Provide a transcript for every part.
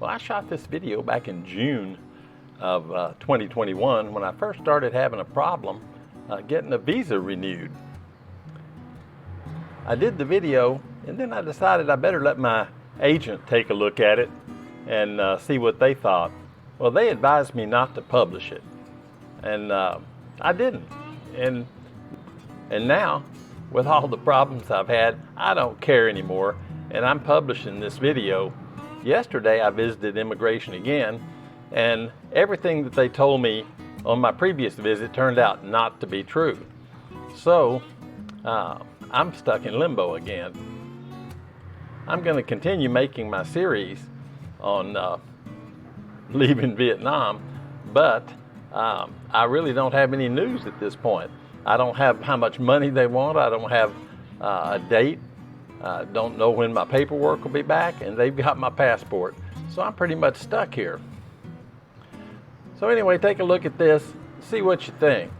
Well, I shot this video back in June of 2021 when I first started having a problem getting a visa renewed. I did the video and then I decided I better let my agent take a look at it and see what they thought. Well, they advised me not to publish it, and I didn't. And now, with all the problems I've had, I don't care anymore, and I'm publishing this video. Yesterday I visited immigration again, and everything that they told me on my previous visit turned out not to be true. So I'm stuck in limbo again. I'm going to continue making my series on leaving Vietnam, but I really don't have any news at this point. I don't have how much money they want. I don't have a date. Don't know when my paperwork will be back, and they've got my passport. So I'm pretty much stuck here. So anyway, take a look at this, see what you think.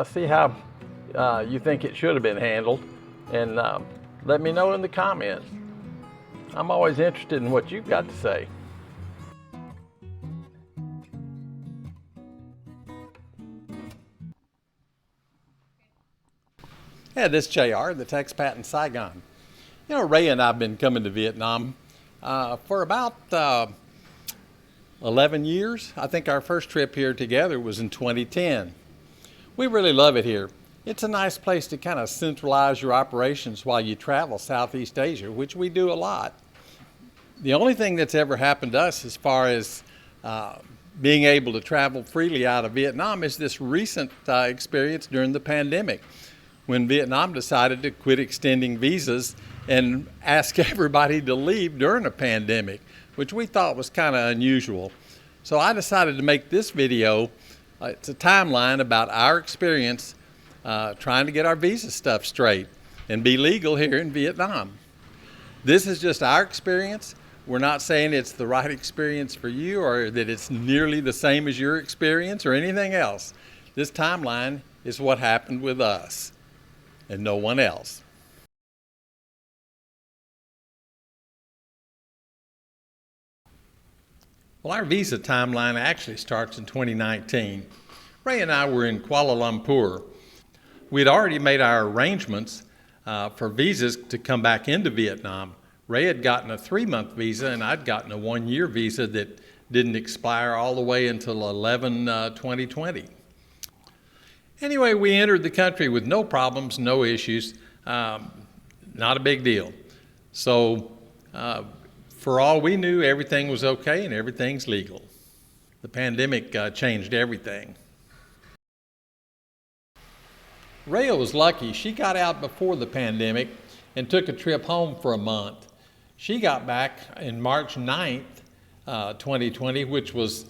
See how you think it should have been handled, and let me know in the comments. I'm always interested in what you've got to say. Yeah, this is JR, the Texpat in Saigon. You know, Ray and I have been coming to Vietnam for about 11 years. I think our first trip here together was in 2010. We really love it here. It's a nice place to kind of centralize your operations while you travel Southeast Asia, which we do a lot. The only thing that's ever happened to us as far as being able to travel freely out of Vietnam is this recent experience during the pandemic, when Vietnam decided to quit extending visas and ask everybody to leave during a pandemic, which we thought was kind of unusual. So I decided to make this video. It's a timeline about our experience trying to get our visa stuff straight and be legal here in Vietnam. This is just our experience. We're not saying it's the right experience for you or that it's nearly the same as your experience or anything else. This timeline is what happened with us and no one else. Well, our visa timeline actually starts in 2019. Ray and I were in Kuala Lumpur. We'd already made our arrangements for visas to come back into Vietnam. Ray had gotten a 3-month visa and I'd gotten a 1-year visa that didn't expire all the way until 11/2020. Anyway, we entered the country with no problems, no issues, not a big deal. So for all we knew, everything was okay and everything's legal. The pandemic changed everything. Rhea was lucky. She got out before the pandemic and took a trip home for a month. She got back in March 9th, 2020, which was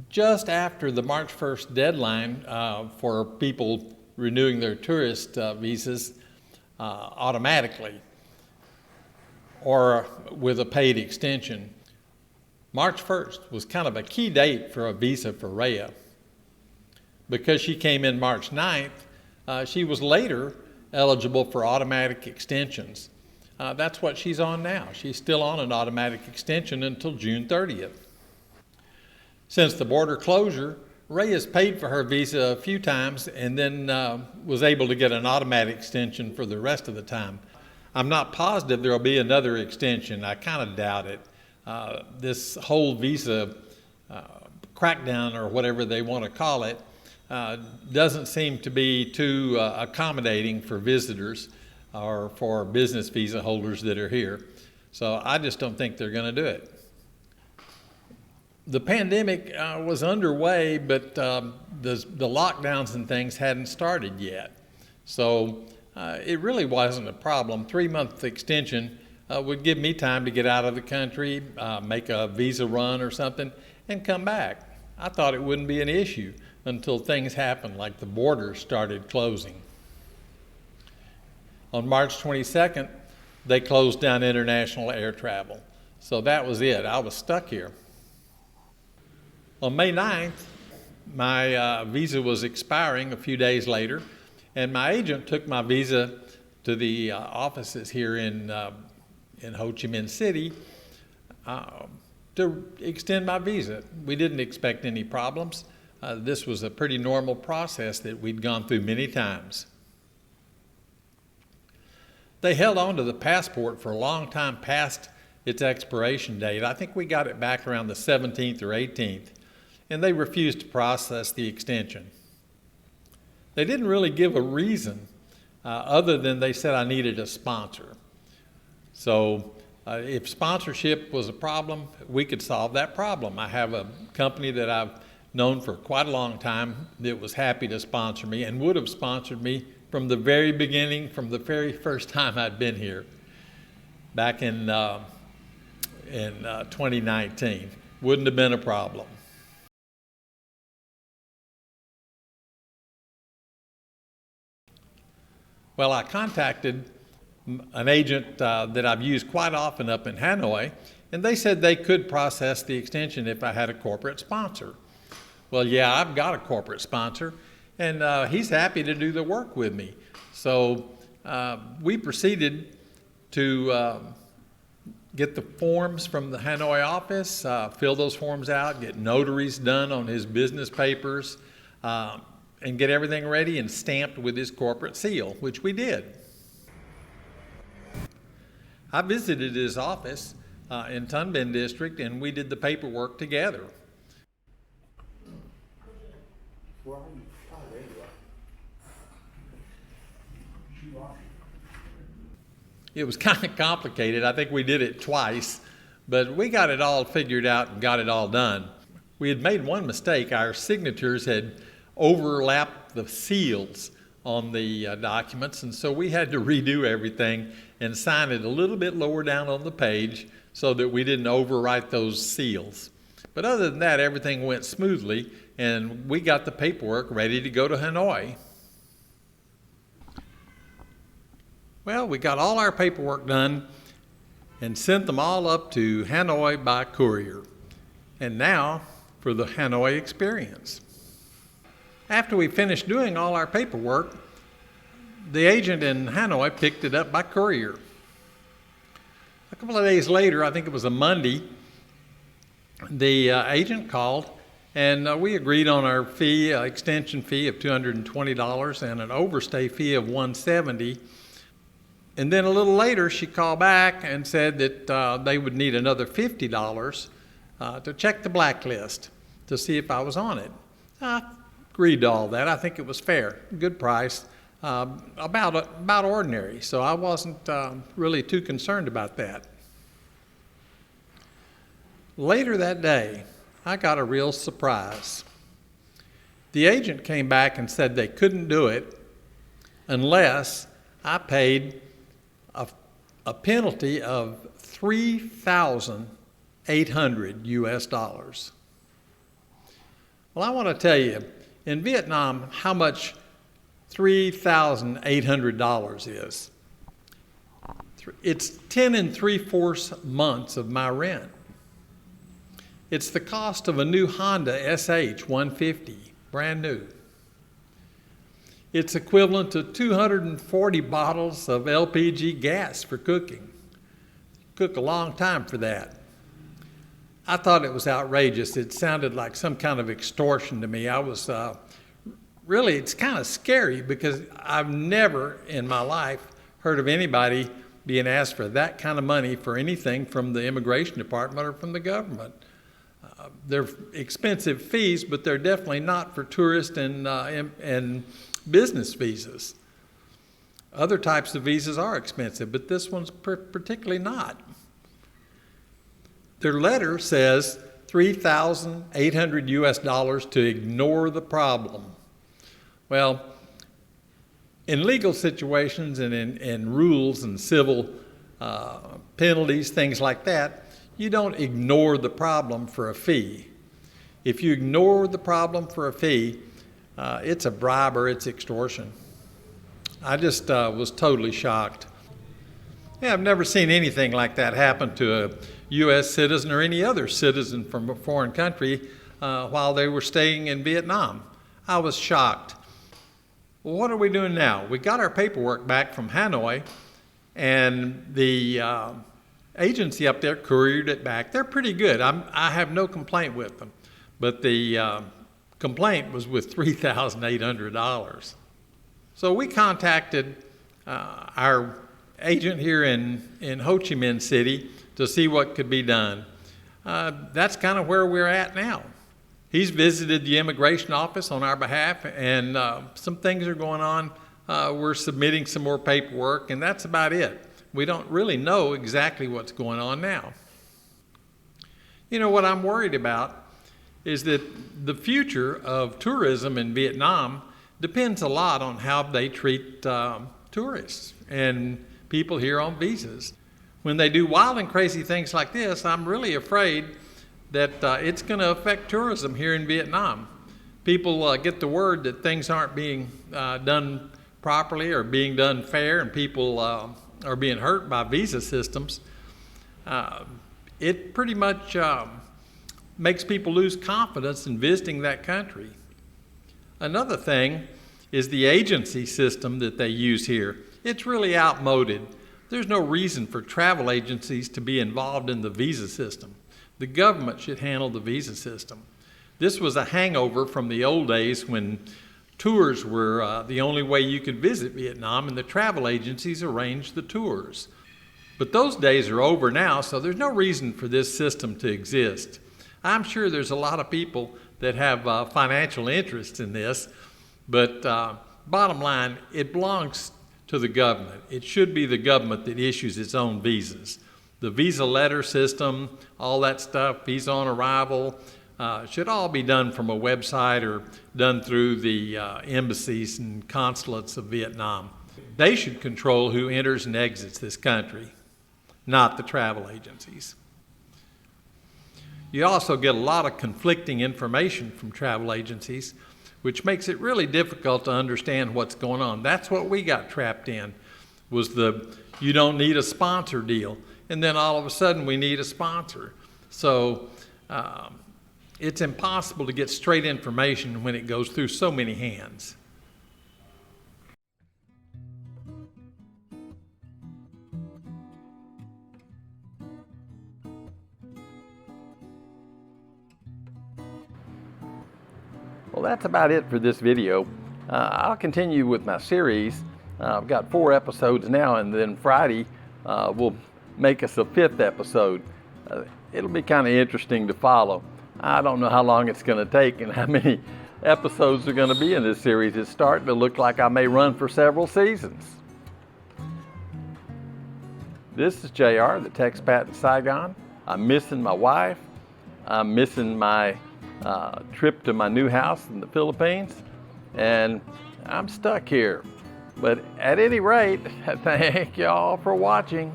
just after the March 1st deadline for people renewing their tourist visas automatically or with a paid extension. March 1st was kind of a key date for a visa for Rhea. Because she came in March 9th, she was later eligible for automatic extensions. That's what she's on now. She's still on an automatic extension until June 30th. Since the border closure, Ray has paid for her visa a few times and then was able to get an automatic extension for the rest of the time. I'm not positive there will be another extension. I kind of doubt it. This whole visa crackdown, or whatever they want to call it, doesn't seem to be too accommodating for visitors or for business visa holders that are here. So I just don't think they're going to do it. The pandemic was underway, but the lockdowns and things hadn't started yet. So it really wasn't a problem. 3-month extension would give me time to get out of the country, make a visa run or something, and come back. I thought it wouldn't be an issue until things happened, like the borders started closing. On March 22nd, they closed down international air travel. So that was it. I was stuck here. On May 9th, my visa was expiring a few days later, and my agent took my visa to the offices here in Ho Chi Minh City to extend my visa. We didn't expect any problems. This was a pretty normal process that we'd gone through many times. They held on to the passport for a long time past its expiration date. I think we got it back around the 17th or 18th, and they refused to process the extension. They didn't really give a reason other than they said I needed a sponsor. So if sponsorship was a problem, we could solve that problem. I have a company that I've known for quite a long time that was happy to sponsor me and would have sponsored me from the very beginning, from the very first time I'd been here back in 2019. Wouldn't have been a problem. Well, I contacted an agent that I've used quite often up in Hanoi, and they said they could process the extension if I had a corporate sponsor. Well, yeah, I've got a corporate sponsor, and he's happy to do the work with me. So we proceeded to get the forms from the Hanoi office, fill those forms out, get notaries done on his business papers, and get everything ready and stamped with his corporate seal, which we did. I visited his office in Ton Binh District, and we did the paperwork together. It was kind of complicated. I think we did it twice, but we got it all figured out and got it all done. We had made one mistake. Our signatures had overlapped the seals on the documents, and so we had to redo everything and sign it a little bit lower down on the page so that we didn't overwrite those seals. But other than that, everything went smoothly, and we got the paperwork ready to go to Hanoi. Well, we got all our paperwork done and sent them all up to Hanoi by courier. And now for the Hanoi experience. After we finished doing all our paperwork, the agent in Hanoi picked it up by courier. A couple of days later, I think it was a Monday, the agent called, and we agreed on our fee, extension fee of $220 and an overstay fee of $170. And then a little later, she called back and said that they would need another $50 to check the blacklist to see if I was on it. I agreed to all that. I think it was fair, good price, about ordinary. So I wasn't really too concerned about that. Later that day, I got a real surprise. The agent came back and said they couldn't do it unless I paid a penalty of $3,800 US. Well, I want to tell you, in Vietnam, how much $3,800 is. It's 10 3/4 months of my rent. It's the cost of a new Honda SH 150, brand new. It's equivalent to 240 bottles of LPG gas for cooking. Cook a long time for that. I thought it was outrageous. It sounded like some kind of extortion to me. I was really, it's kind of scary because I've never in my life heard of anybody being asked for that kind of money for anything from the immigration department or from the government. They're expensive fees, but they're definitely not for tourist and business visas. Other types of visas are expensive, but this one's particularly not. Their letter says $3,800 US to ignore the problem. Well, in legal situations and in rules and civil penalties, things like that, you don't ignore the problem for a fee. If you ignore the problem for a fee, it's a bribe or it's extortion. I just was totally shocked. Yeah, I've never seen anything like that happen to a U.S. citizen or any other citizen from a foreign country while they were staying in Vietnam. I was shocked. Well, what are we doing now? We got our paperwork back from Hanoi, and the agency up there couriered it back. They're pretty good. I have no complaint with them. But the complaint was with $3,800. So we contacted our agent here in Ho Chi Minh City to see what could be done. That's kind of where we're at now. He's visited the immigration office on our behalf, and some things are going on. We're submitting some more paperwork, and that's about it. We don't really know exactly what's going on now. You know, what I'm worried about is that the future of tourism in Vietnam depends a lot on how they treat tourists and people here on visas. When they do wild and crazy things like this, I'm really afraid that it's going to affect tourism here in Vietnam. People get the word that things aren't being done properly or being done fair, and people are being hurt by visa systems. It pretty much makes people lose confidence in visiting that country. Another thing is the agency system that they use here. It's really outmoded. There's no reason for travel agencies to be involved in the visa system. The government should handle the visa system. This was a hangover from the old days when tours were the only way you could visit Vietnam, and the travel agencies arranged the tours. But those days are over now, so there's no reason for this system to exist. I'm sure there's a lot of people that have financial interests in this, but bottom line, it belongs to the government. It should be the government that issues its own visas. The visa letter system, all that stuff, visa on arrival, should all be done from a website or done through the embassies and consulates of Vietnam. They should control who enters and exits this country, not the travel agencies. You also get a lot of conflicting information from travel agencies, which makes it really difficult to understand what's going on. That's what we got trapped in, was the you don't need a sponsor deal. And then all of a sudden we need a sponsor. So it's impossible to get straight information when it goes through so many hands. Well, that's about it for this video. I'll continue with my series. I've got 4 episodes now, and then Friday will make us a 5th episode. It'll be kind of interesting to follow. I don't know how long it's going to take and how many episodes are going to be in this series. It's starting to look like I may run for several seasons. This is JR, the Texpat in Saigon. I'm missing my wife. I'm missing my trip to my new house in the Philippines, and I'm stuck here. But at any rate, thank y'all for watching.